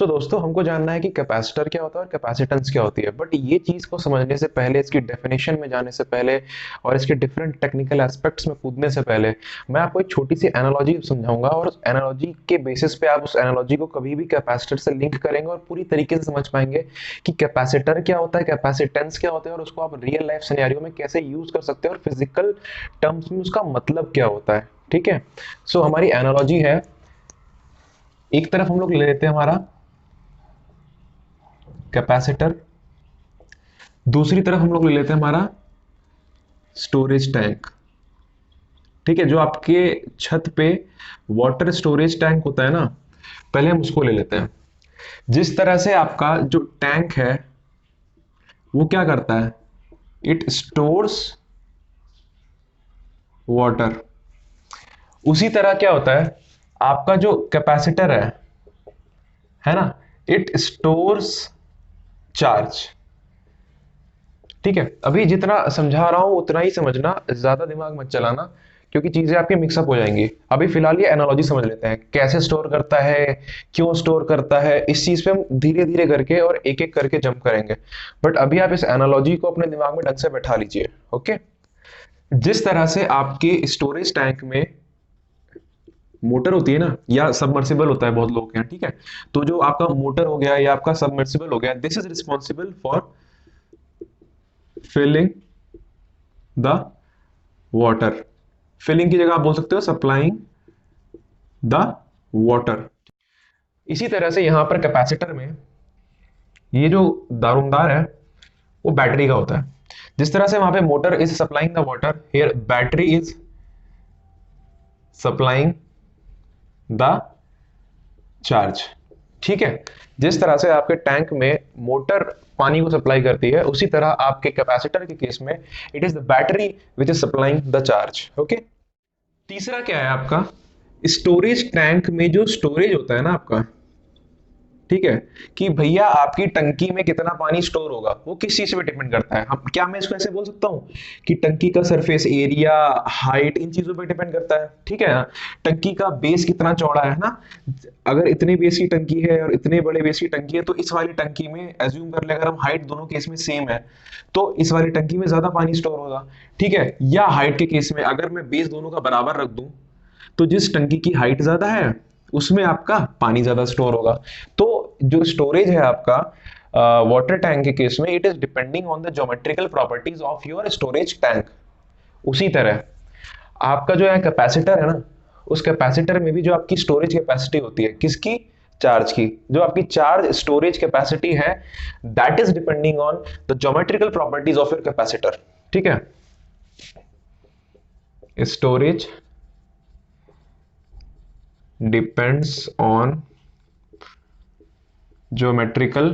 दोस्तों हमको जानना है कि कैपेसिटर क्या होता है और कैपेसिटेंस क्या होती है। बट ये चीज़ को समझने से पहले, इसकी डेफिनेशन में जाने से पहले और इसके डिफरेंट टेक्निकल एस्पेक्ट्स में कूदने से पहले मैं आपको एक छोटी सी एनालॉजी समझाऊंगा और उस एनालॉजी के बेसिस पे आप उस एनालॉजी को कभी भी कैपेसिटर से लिंक करेंगे और पूरी तरीके से समझ पाएंगे कि कैपेसिटर क्या होता है, कैपेसिटेंस क्या होता है और उसको आप रियल लाइफ सिनेरियो में कैसे यूज कर सकते हैं और फिजिकल टर्म्स में उसका मतलब क्या होता है। ठीक है। हमारी एनालॉजी है, एक तरफ हम लोग ले लेते हैं हमारा कैपेसिटर, दूसरी तरफ हम लोग ले लेते हैं हमारा स्टोरेज टैंक। ठीक है, जो आपके छत पे वाटर स्टोरेज टैंक होता है ना, पहले हम उसको ले लेते हैं। जिस तरह से आपका जो टैंक है वो क्या करता है, इट स्टोर्स वाटर, उसी तरह क्या होता है आपका जो कैपेसिटर है ना, इट स्टोर्स चार्ज। ठीक है, अभी जितना समझा रहा हूं उतना ही समझना, ज्यादा दिमाग मत चलाना क्योंकि चीजें आपके मिक्सअप हो जाएंगी। अभी फिलहाल ये एनालॉजी समझ लेते हैं, कैसे स्टोर करता है, क्यों स्टोर करता है, इस चीज पे हम धीरे धीरे करके और एक एक करके जंप करेंगे। बट अभी आप इस एनालॉजी को अपने दिमाग में ढंग से बैठा लीजिए। ओके। जिस तरह से आपके स्टोरेज टैंक में मोटर होती है ना, या सबमर्सिबल होता है बहुत लोगों के यहाँ, ठीक है, तो जो आपका मोटर हो गया या आपका सबमर्सिबल हो गया, this is responsible for filling the water. Filling की जगह आप बोल सकते हो सप्लाइंग द वाटर। इसी तरह से यहां पर कैपेसिटर में ये जो दारोमदार है वो बैटरी का होता है। जिस तरह से वहां पे motor is supplying the water, here battery is supplying the charge. ठीक है, जिस तरह से आपके टैंक में मोटर पानी को सप्लाई करती है, उसी तरह आपके कैपेसिटर के केस में it is the battery which is supplying the charge. Okay. तीसरा क्या है आपका, स्टोरेज टैंक में जो स्टोरेज होता है ना आपका, ठीक है, कि भैया आपकी टंकी में कितना पानी स्टोर होगा वो किस चीज पे डिपेंड करता है। हम क्या, मैं इसको ऐसे बोल सकता हूँ कि टंकी का सरफेस एरिया, हाइट, इन चीजों पे डिपेंड करता है। ठीक है ना, टंकी का बेस कितना चौड़ा है ना, अगर इतने बेस की टंकी है और इतने बड़े बेस की टंकी है तो इस वाली टंकी में एज्यूम कर ले, अगर हम हाइट दोनों केस में सेम है तो इस वाली टंकी में ज्यादा पानी स्टोर होगा। ठीक है, या हाइट के केस में अगर मैं बेस दोनों का बराबर रख दूं तो जिस टंकी की हाइट ज्यादा है उसमें आपका पानी ज्यादा स्टोर होगा। तो जो स्टोरेज है आपका वाटर टैंक के केस में, it is depending on the geometrical properties of your storage tank. उसी तरह आपका जो है कैपेसिटर है ना, उस कैपेसिटर में भी जो आपकी स्टोरेज कैपेसिटी होती है, किसकी, चार्ज की, जो आपकी चार्ज स्टोरेज कैपेसिटी है, that is depending on the geometrical properties of your capacitor. ठीक है, storage depends on geometrical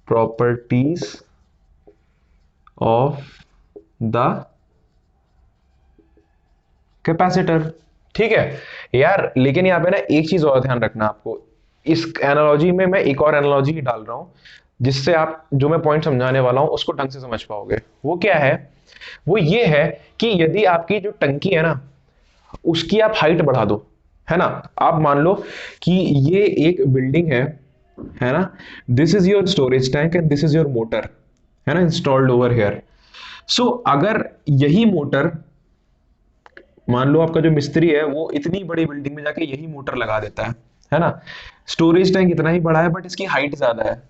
properties of the capacitor. ठीक है यार, लेकिन यहाँ पे ना एक चीज और ध्यान रखना आपको, इस एनालॉजी में मैं एक और एनालॉजी डाल रहा हूं जिससे आप जो मैं पॉइंट समझाने वाला हूं उसको ढंग से समझ पाओगे। वो क्या है, वो ये है कि यदि आपकी जो टंकी है ना उसकी आप हाइट बढ़ा दो, है ना, आप मान लो कि ये एक बिल्डिंग है ना, this is your storage tank and this is your motor, है ना, इंस्टॉल्ड ओवर हियर। अगर यही मोटर, मान लो आपका जो मिस्त्री है वो इतनी बड़ी बिल्डिंग में जाके यही मोटर लगा देता है ना, स्टोरेज टैंक इतना ही बड़ा है बट इसकी हाइट ज्यादा है।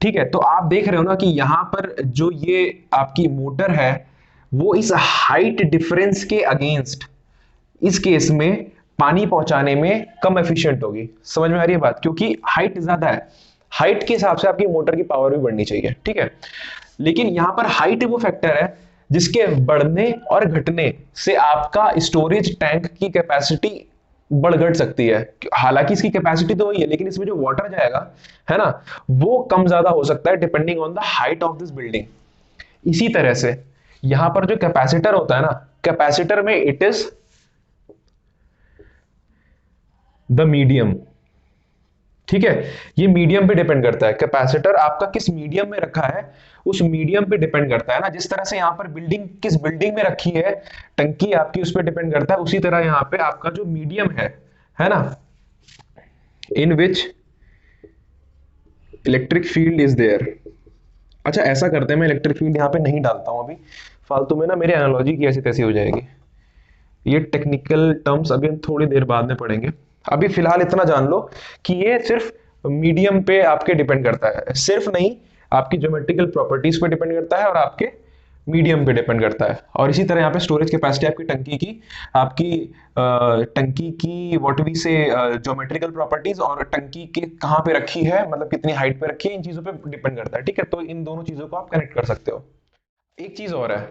ठीक है, तो आप देख रहे हो ना कि यहां पर जो ये आपकी मोटर है वो इस हाइट डिफरेंस के अगेंस्ट इस केस में पानी पहुंचाने में कम एफिशिएंट होगी। समझ में आ रही है बात, क्योंकि हाइट ज्यादा है, हाइट के हिसाब से आपकी मोटर की पावर भी बढ़नी चाहिए। ठीक है, लेकिन यहां पर हाइट वो फैक्टर है जिसके बढ़ने और घटने से आपका स्टोरेज टैंक की कैपेसिटी बढ़ घट सकती है। हालांकि इसकी कैपेसिटी तो वही है लेकिन इसमें जो वाटर जाएगा, है ना, वो कम ज्यादा हो सकता है depending on the height of this building. इसी तरह से यहां पर जो कैपेसिटर होता है ना, कैपेसिटर में इट इज द मीडियम। ठीक है, ये मीडियम पे डिपेंड करता है, कैपेसिटर आपका किस मीडियम में रखा है उस मीडियम पे डिपेंड करता है ना। जिस तरह से यहां पर बिल्डिंग किस बिल्डिंग में रखी है टंकी आपकी, उस पर डिपेंड करता है, उसी तरह यहां पे आपका जो मीडियम है ना, in which electric field is there. अच्छा ऐसा करते हैं, मैं इलेक्ट्रिक फील्ड यहाँ पे नहीं डालता हूँ अभी, फालतू में ना मेरी एनालॉजी की ऐसी तैसी हो जाएगी। ये टेक्निकल टर्म्स अभी हम थोड़ी देर बाद में पढ़ेंगे। अभी फिलहाल इतना जान लो कि ये सिर्फ मीडियम पे आपके डिपेंड करता है, सिर्फ नहीं, आपकी ज्योमेट्रिकल प्रॉपर्टीज पे डिपेंड करता है और आपके मीडियम पे डिपेंड करता है। और इसी तरह यहाँ पे स्टोरेज कैपेसिटी आपकी टंकी की व्हाट वी से ज्योमेट्रिकल प्रॉपर्टीज और टंकी के कहाँ पे रखी है, मतलब कितनी हाइट पे रखी है, इन चीजों पे डिपेंड करता है। ठीक है, तो इन दोनों चीजों को आप कनेक्ट कर सकते हो। एक चीज और है,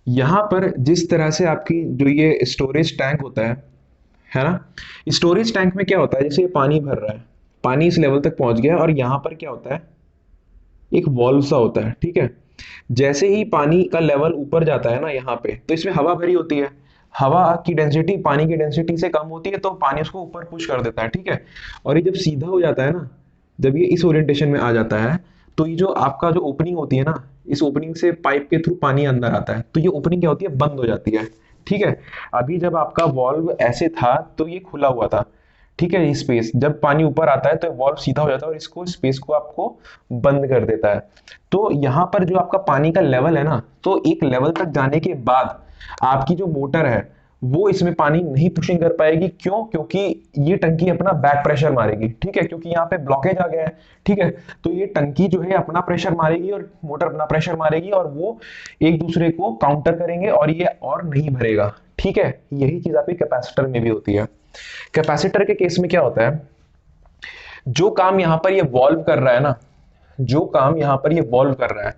यहाँ पर जिस तरह से आपकी जो ये स्टोरेज टैंक होता है ना, स्टोरेज टैंक में क्या होता है, जैसे ये पानी भर रहा है, पानी इस लेवल तक पहुंच गया और यहाँ पर क्या होता है, एक वॉल्व सा होता है। ठीक है, जैसे ही पानी का लेवल ऊपर जाता है ना यहाँ पे, तो इसमें हवा भरी होती है, हवा की डेंसिटी पानी की डेंसिटी से कम होती है, तो पानी उसको ऊपर पुश कर देता है। ठीक है, और ये जब सीधा हो जाता है ना, जब ये इस ओरिएंटेशन में आ जाता है, तो ये जो आपका जो ओपनिंग होती है ना, इस ओपनिंग से पाइप के थ्रू पानी अंदर आता है, तो ये ओपनिंग क्या होती है, बंद हो जाती है। ठीक है, अभी जब आपका वॉल्व ऐसे था तो ये खुला हुआ था। ठीक है, ये स्पेस जब पानी ऊपर आता है तो वॉल्व सीधा हो जाता है और इसको स्पेस को आपको बंद कर देता है। तो यहाँ पर जो आपका पानी का लेवल है ना, तो एक लेवल तक जाने के बाद आपकी जो मोटर है वो इसमें पानी नहीं पुशिंग कर पाएगी। क्यों? क्योंकि ये टंकी अपना बैक प्रेशर मारेगी। ठीक है, क्योंकि यहाँ पे ब्लॉकेज आ गया है। ठीक है, तो ये टंकी जो है अपना प्रेशर मारेगी और मोटर अपना प्रेशर मारेगी और वो एक दूसरे को काउंटर करेंगे और ये और नहीं भरेगा। ठीक है, यही चीज आपकी कैपेसिटर में भी होती है। कैपेसिटर के केस में क्या होता है, जो काम यहां पर ये वॉल्व कर रहा है ना, जो काम यहां पर ये वॉल्व कर रहा है,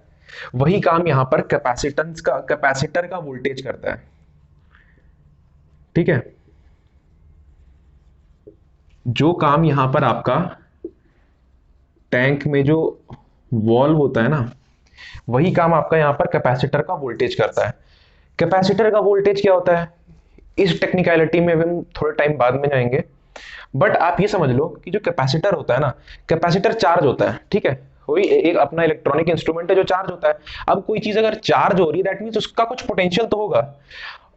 वही काम यहां पर कैपेसिटर का वोल्टेज करता है। ठीक है, जो काम यहां पर आपका टैंक में जो वॉल्व होता है ना, वही काम आपका यहां पर कैपेसिटर का वोल्टेज करता है। कैपेसिटर का वोल्टेज क्या होता है, इस टेक्निकलिटी में हम थोड़े टाइम बाद में जाएंगे, बट आप ये समझ लो कि जो कैपेसिटर होता है ना, कैपेसिटर चार्ज होता है। ठीक है, कोई एक अपना इलेक्ट्रॉनिक इंस्ट्रूमेंट है जो चार्ज होता है। अब कोई चीज अगर चार्ज हो रही है, दैट मींस उसका कुछ पोटेंशियल तो होगा,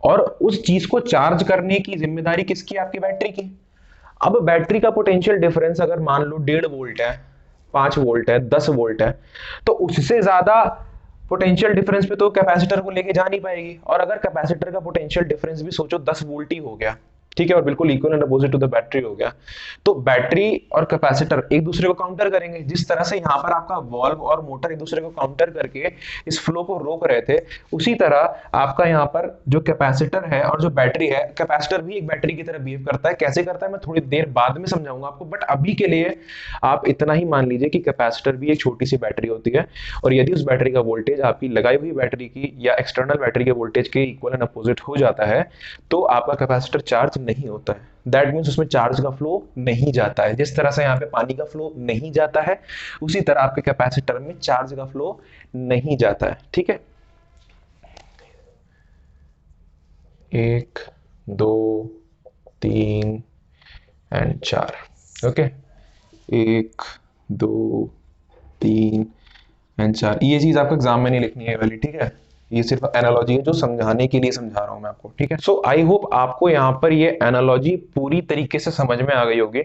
और उस चीज को चार्ज करने की जिम्मेदारी किसकी, आपकी बैटरी की। अब बैटरी का पोटेंशियल डिफरेंस अगर मान लो 1.5 वोल्ट है, 5 वोल्ट है, 10 वोल्ट है, तो उससे ज्यादा पोटेंशियल डिफरेंस पे तो कैपेसिटर को लेके जा नहीं पाएगी। और अगर कैपेसिटर का पोटेंशियल डिफरेंस भी सोचो 10 वोल्ट ही हो गया, ठीक है, और बिल्कुल equal and opposite to the battery हो गया, तो बैटरी और कैपेसिटर एक दूसरे को काउंटर करेंगे। जिस तरह से यहाँ पर आपका वॉल्व और मोटर एक दूसरे को काउंटर करके इस फ्लो को रोक रहे थे, उसी तरह आपका यहाँ पर जो कैपेसिटर है और जो बैटरी है, कैपेसिटर भी एक बैटरी की तरह बिहेव करता है। कैसे करता है मैं थोड़ी देर बाद में समझाऊंगा आपको, बट अभी के लिए आप इतना ही मान लीजिए कि कैपेसिटर भी एक छोटी सी बैटरी होती है, और यदि उस बैटरी का वोल्टेज आपकी लगाई हुई बैटरी की या एक्सटर्नल बैटरी के वोल्टेज के इक्वल एंड अपोजिट हो जाता है, तो आपका कैपेसिटर चार्ज नहीं होता है। दैट मीन्स उसमें चार्ज का फ्लो नहीं जाता है। जिस तरह से यहाँ पे पानी का फ्लो नहीं जाता है, उसी तरह आपके कैपेसिटर में चार्ज का फ्लो नहीं जाता है। ठीक है, 1 2 3 एंड 4। Okay, 1 2 3 and 4। ये चीज आपको एग्जाम में नहीं लिखनी है वाली। ठीक है, ये सिर्फ एनालॉजी है जो समझाने के लिए समझा रहा हूं मैं आपको। ठीक है, सो आई होप आपको यहाँ पर ये एनालॉजी पूरी तरीके से समझ में आ गई होगी,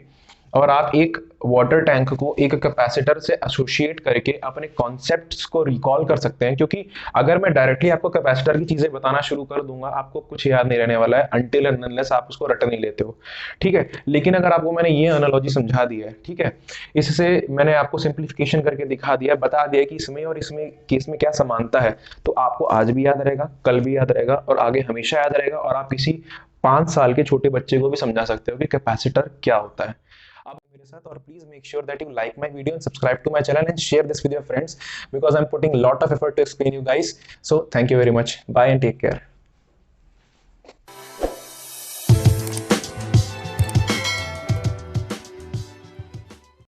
और आप एक वाटर टैंक को एक कैपेसिटर से एसोसिएट करके अपने कॉन्सेप्ट्स को रिकॉल कर सकते हैं। क्योंकि अगर मैं डायरेक्टली आपको कैपेसिटर की चीजें बताना शुरू कर दूंगा, आपको कुछ याद नहीं रहने वाला है अनटिल एंड अनलेस आप उसको रट नहीं लेते हो। ठीक है, लेकिन अगर आपको मैंने ये एनालॉजी समझा दी है, ठीक है, इससे मैंने आपको सिंप्लीफिकेशन करके दिखा दिया, बता दिया कि इसमें और इसमें केस में क्या समानता है, तो आपको आज भी याद रहेगा, कल भी याद रहेगा, और आगे हमेशा याद रहेगा। और आप किसी 5 साल के छोटे बच्चे को भी समझा सकते हो कि कैपेसिटर क्या होता है। आप मेरे साथ, और please make sure that you like my video and subscribe to my channel and share this with your friends, because I am putting lot of effort to explain you guys. So thank you very much, bye and take care.